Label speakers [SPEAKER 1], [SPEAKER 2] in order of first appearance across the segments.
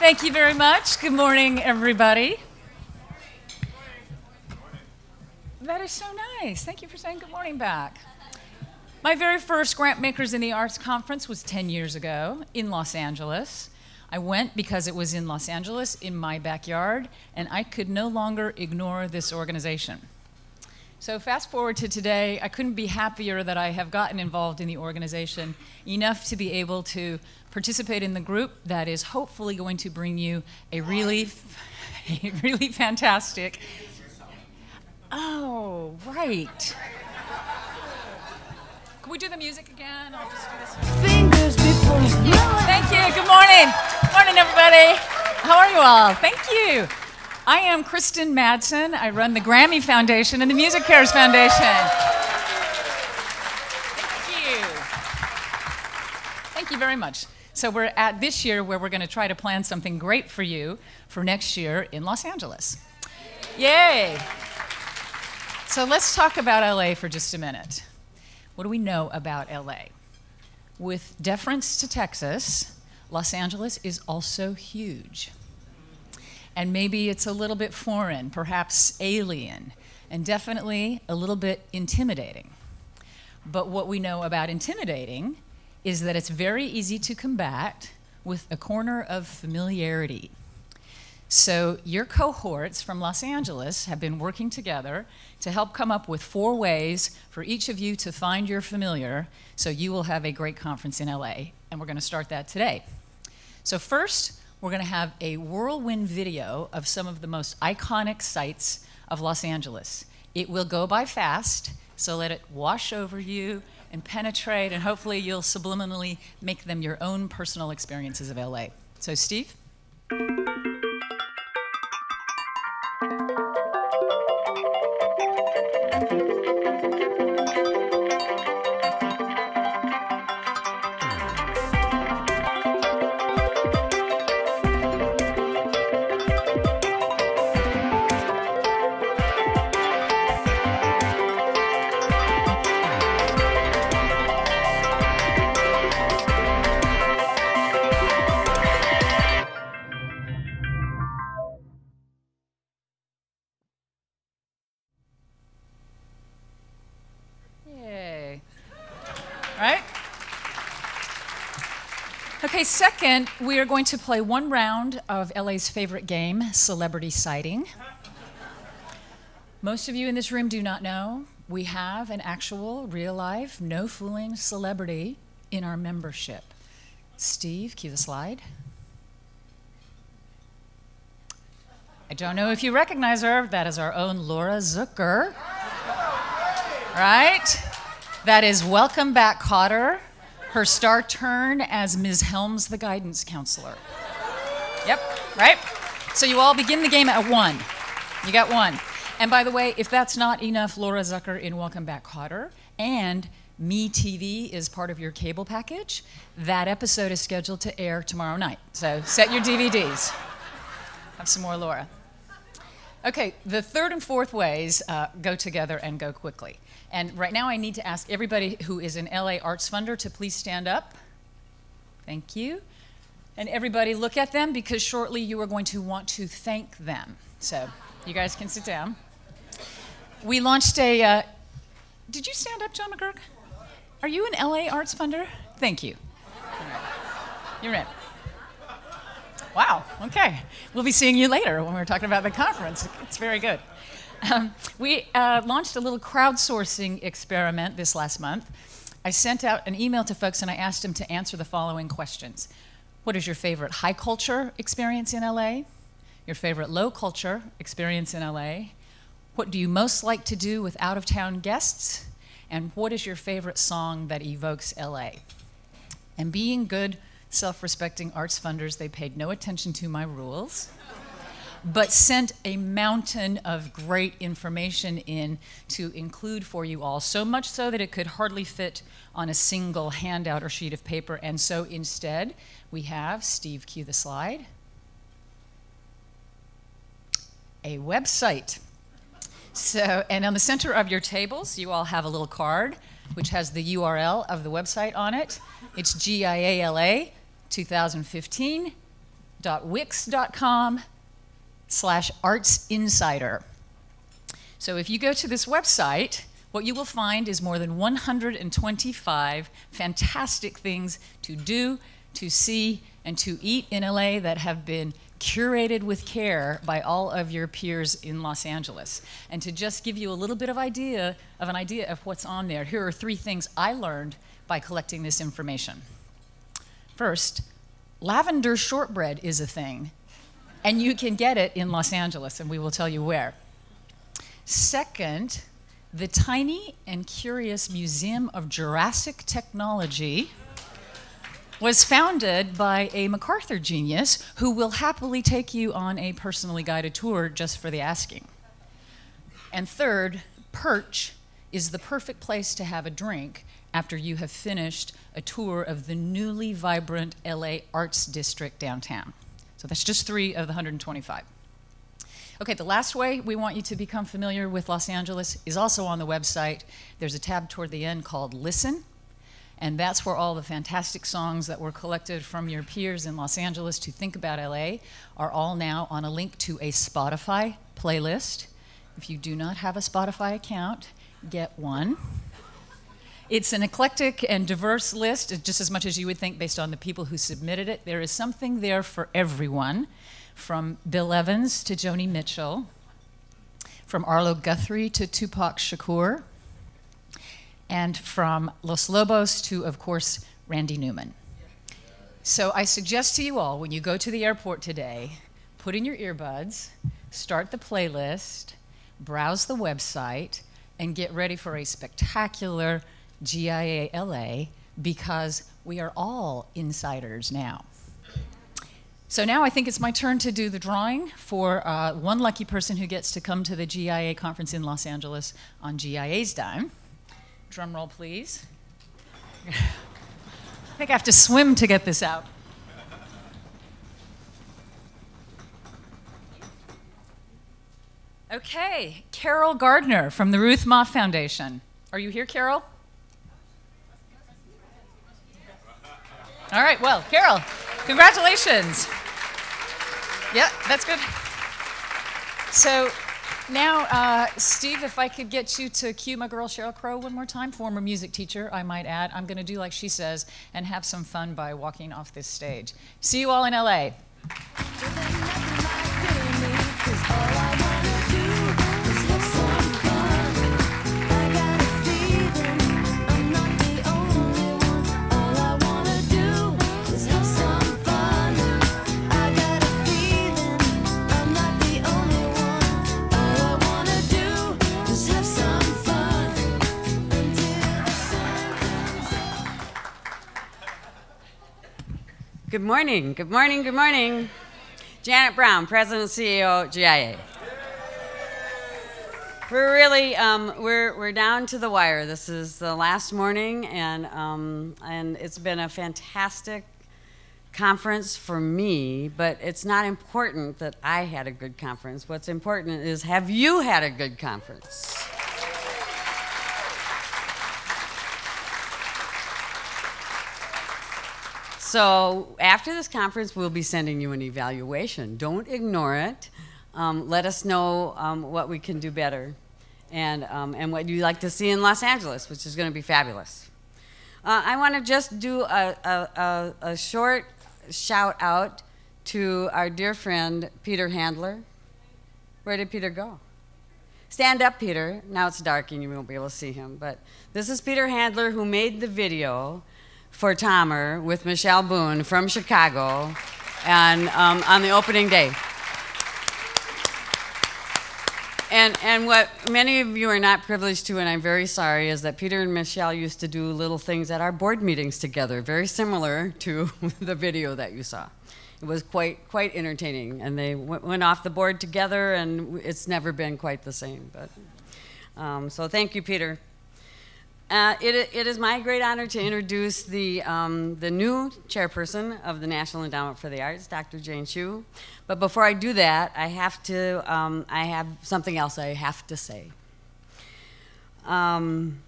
[SPEAKER 1] Thank you very much. Good morning, everybody. That is so nice. Thank you for saying good morning back. My very first Grantmakers in the Arts conference was 10 years ago in Los Angeles. I went because it was in Los Angeles, in my backyard, and I could no longer ignore this organization. So fast forward to today, I couldn't be happier that I have gotten involved in the organization enough to be able to participate in the group that is hopefully going to bring you a really fantastic... Oh, right. Can we do the music again? I'll just do this. Fingers before. Thank you. Good morning. Good morning, everybody. How are you all? Thank you. I am Kristen Madsen. I run the GRAMMY Foundation and the MusiCares Foundation. Thank you. Thank you very much. So we're at this year where we're going to try to plan something great for you for next year in Los Angeles. Yay. So let's talk about LA for just a minute. What do we know about LA? With deference to Texas, Los Angeles is also huge. And maybe it's a little bit foreign, perhaps alien, and definitely a little bit intimidating. But what we know about intimidating is that it's very easy to combat with a corner of familiarity. So your cohorts from Los Angeles have been working together to help come up with 4 ways for each of you to find your familiar, so you will have a great conference in LA, and we're going to start that today. So first, we're going to have a whirlwind video of some of the most iconic sights of Los Angeles. It will go by fast, so let it wash over you and penetrate, and hopefully you'll subliminally make them your own personal experiences of LA. So Steve? Okay, second, we are going to play 1 round of LA's favorite game, Celebrity Sighting. Most of you in this room do not know we have an actual, real-life, no-fooling celebrity in our membership. Steve, cue the slide. I don't know if you recognize her. That is our own Laura Zucker. Right? That is Welcome Back, Kotter. Her star turn as Ms. Helms, the guidance counselor. Yep, right? So you all begin the game at 1. You got 1. And by the way, if that's not enough Laura Zucker in Welcome Back, Kotter, and MeTV is part of your cable package, that episode is scheduled to air tomorrow night. So set your DVDs. Have some more Laura. Okay, the third and fourth ways go together and go quickly. And right now I need to ask everybody who is an LA Arts Funder to please stand up. Thank you. And everybody look at them, because shortly you are going to want to thank them. So you guys can sit down. We launched a, did you stand up, John McGurk? Are you an LA Arts Funder? Thank you. You're in. Wow, okay. We'll be seeing you later when we're talking about the conference. It's very good. We launched a little crowdsourcing experiment this last month. I sent out an email to folks and I asked them to answer the following questions. What is your favorite high culture experience in LA? Your favorite low culture experience in LA? What do you most like to do with out-of-town guests? And what is your favorite song that evokes LA? And being good, self-respecting arts funders, they paid no attention to my rules, but sent a mountain of great information in to include for you all, so much so that it could hardly fit on a single handout or sheet of paper. And so instead, we have, Steve, cue the slide, a website. So, and on the center of your tables, you all have a little card which has the URL of the website on it. It's GIA LA 2015 www.wix.com/artsinsider. So if you go to this website, what you will find is more than 125 fantastic things to do, to see, and to eat in LA that have been curated with care by all of your peers in Los Angeles. And to just give you a little bit of an idea of what's on there, here are 3 things I learned by collecting this information. First, lavender shortbread is a thing, and you can get it in Los Angeles, and we will tell you where. Second, the Tiny and Curious Museum of Jurassic Technology was founded by a MacArthur genius who will happily take you on a personally guided tour just for the asking. And third, Perch is the perfect place to have a drink after you have finished a tour of the newly vibrant LA Arts District downtown. So that's just 3 of the 125. Okay, the last way we want you to become familiar with Los Angeles is also on the website. There's a tab toward the end called Listen, and that's where all the fantastic songs that were collected from your peers in Los Angeles to think about LA are all now on a link to a Spotify playlist. If you do not have a Spotify account, get one. It's an eclectic and diverse list, just as much as you would think based on the people who submitted it. There is something there for everyone, from Bill Evans to Joni Mitchell, from Arlo Guthrie to Tupac Shakur, and from Los Lobos to, of course, Randy Newman. So I suggest to you all, when you go to the airport today, put in your earbuds, start the playlist, browse the website, and get ready for a spectacular GIA LA, because we are all insiders now. So now I think it's my turn to do the drawing for one lucky person who gets to come to the GIA conference in Los Angeles on GIA's dime. Drum roll, please. I think I have to swim to get this out. Okay, Carol Gardner from the Ruth Ma Foundation. Are you here, Carol? All right, well, Carol, congratulations. Yeah, that's good. So now, Steve, if I could get you to cue my girl Sheryl Crow one more time, former music teacher, I might add. I'm going to do like she says and have some fun by walking off this stage. See you all in LA.
[SPEAKER 2] Good morning, good morning, good morning. Janet Brown, President and CEO, GIA. We're really, we're down to the wire. This is the last morning, and it's been a fantastic conference for me, but it's not important that I had a good conference. What's important is, have you had a good conference? So after this conference, we'll be sending you an evaluation. Don't ignore it. Let us know what we can do better and what you'd like to see in Los Angeles, which is going to be fabulous. I want to just do a short shout out to our dear friend, Peter Handler. Where did Peter go? Stand up, Peter. Now it's dark and you won't be able to see him. But this is Peter Handler, who made the video for Tomer with Michelle Boone from Chicago and on the opening day. And what many of you are not privileged to, and I'm very sorry, is that Peter and Michelle used to do little things at our board meetings together, very similar to the video that you saw. It was quite entertaining, and they went off the board together, and it's never been quite the same. But so thank you, Peter. It is my great honor to introduce the new chairperson of the National Endowment for the Arts, Dr. Jane Chu. But before I do that, I have something else I have to say. And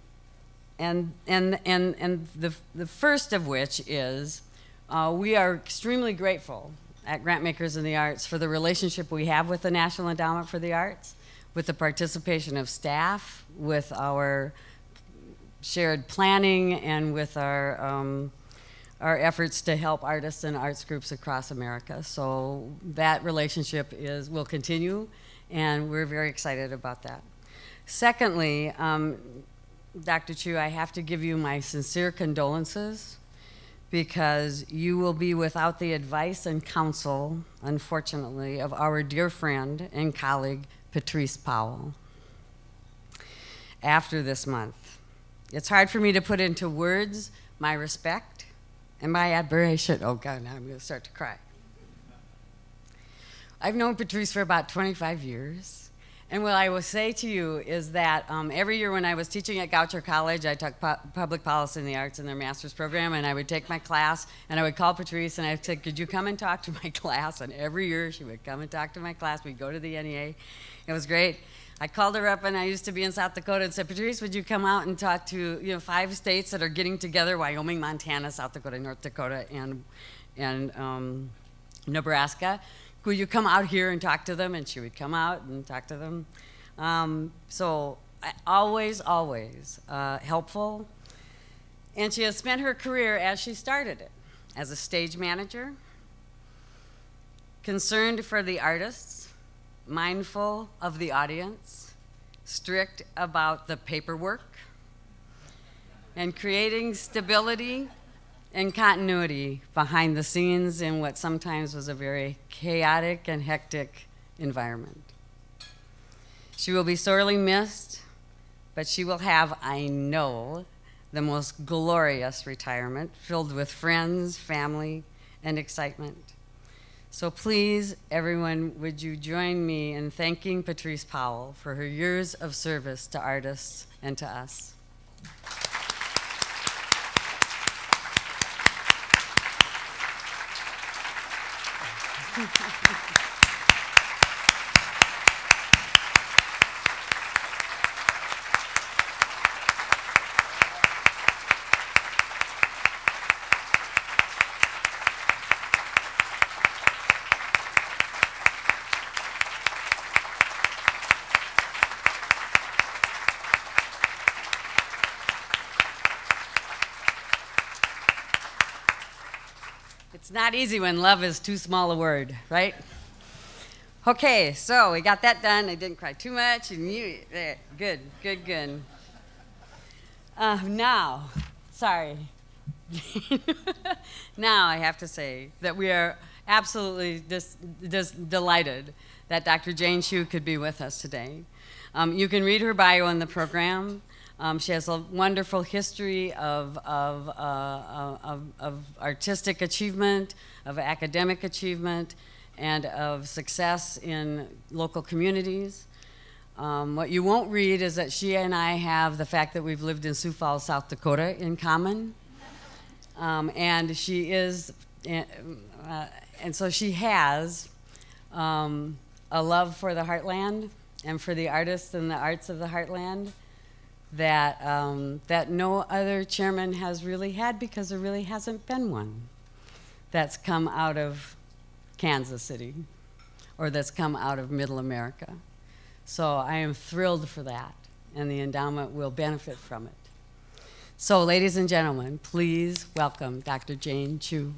[SPEAKER 2] the first of which is we are extremely grateful at Grantmakers in the Arts for the relationship we have with the National Endowment for the Arts, with the participation of staff, with our shared planning, and with our efforts to help artists and arts groups across America. So that relationship will continue, and we're very excited about that. Secondly, Dr. Chu, I have to give you my sincere condolences, because you will be without the advice and counsel, unfortunately, of our dear friend and colleague, Patrice Powell, after this month. It's hard for me to put into words my respect and my admiration. Oh God, now I'm gonna start to cry. I've known Patrice for about 25 years. And what I will say to you is that every year when I was teaching at Goucher College, I took public policy in the arts in their master's program, and I would take my class, and I would call Patrice, and I would say, could you come and talk to my class? And every year she would come and talk to my class. We'd go to the NEA. It was great. I called her up, and I used to be in South Dakota, and said, Patrice, would you come out and talk to 5 states that are getting together, Wyoming, Montana, South Dakota, North Dakota, and Nebraska. Will you come out here and talk to them? And she would come out and talk to them. So always helpful. And she has spent her career as she started it, as a stage manager, concerned for the artists, mindful of the audience, strict about the paperwork, and creating stability and continuity behind the scenes in what sometimes was a very chaotic and hectic environment. She will be sorely missed, but she will have, I know, the most glorious retirement, filled with friends, family, and excitement. So please, everyone, would you join me in thanking Patrice Powell for her years of service to artists and to us. It's not easy when love is too small a word, right? Okay, so we got that done. I didn't cry too much. And good. Now, sorry. Now I have to say that we are absolutely just delighted that Dr. Jane Chu could be with us today. You can read her bio in the program. She has a wonderful history of artistic achievement, of academic achievement, and of success in local communities. What you won't read is that she and I have the fact that we've lived in Sioux Falls, South Dakota in common. And she is, and so she has a love for the heartland and for the artists and the arts of the heartland that, that no other chairman has really had, because there really hasn't been one that's come out of Kansas City or that's come out of Middle America. So I am thrilled for that, and the endowment will benefit from it. So ladies and gentlemen, please welcome Dr. Jane Chu.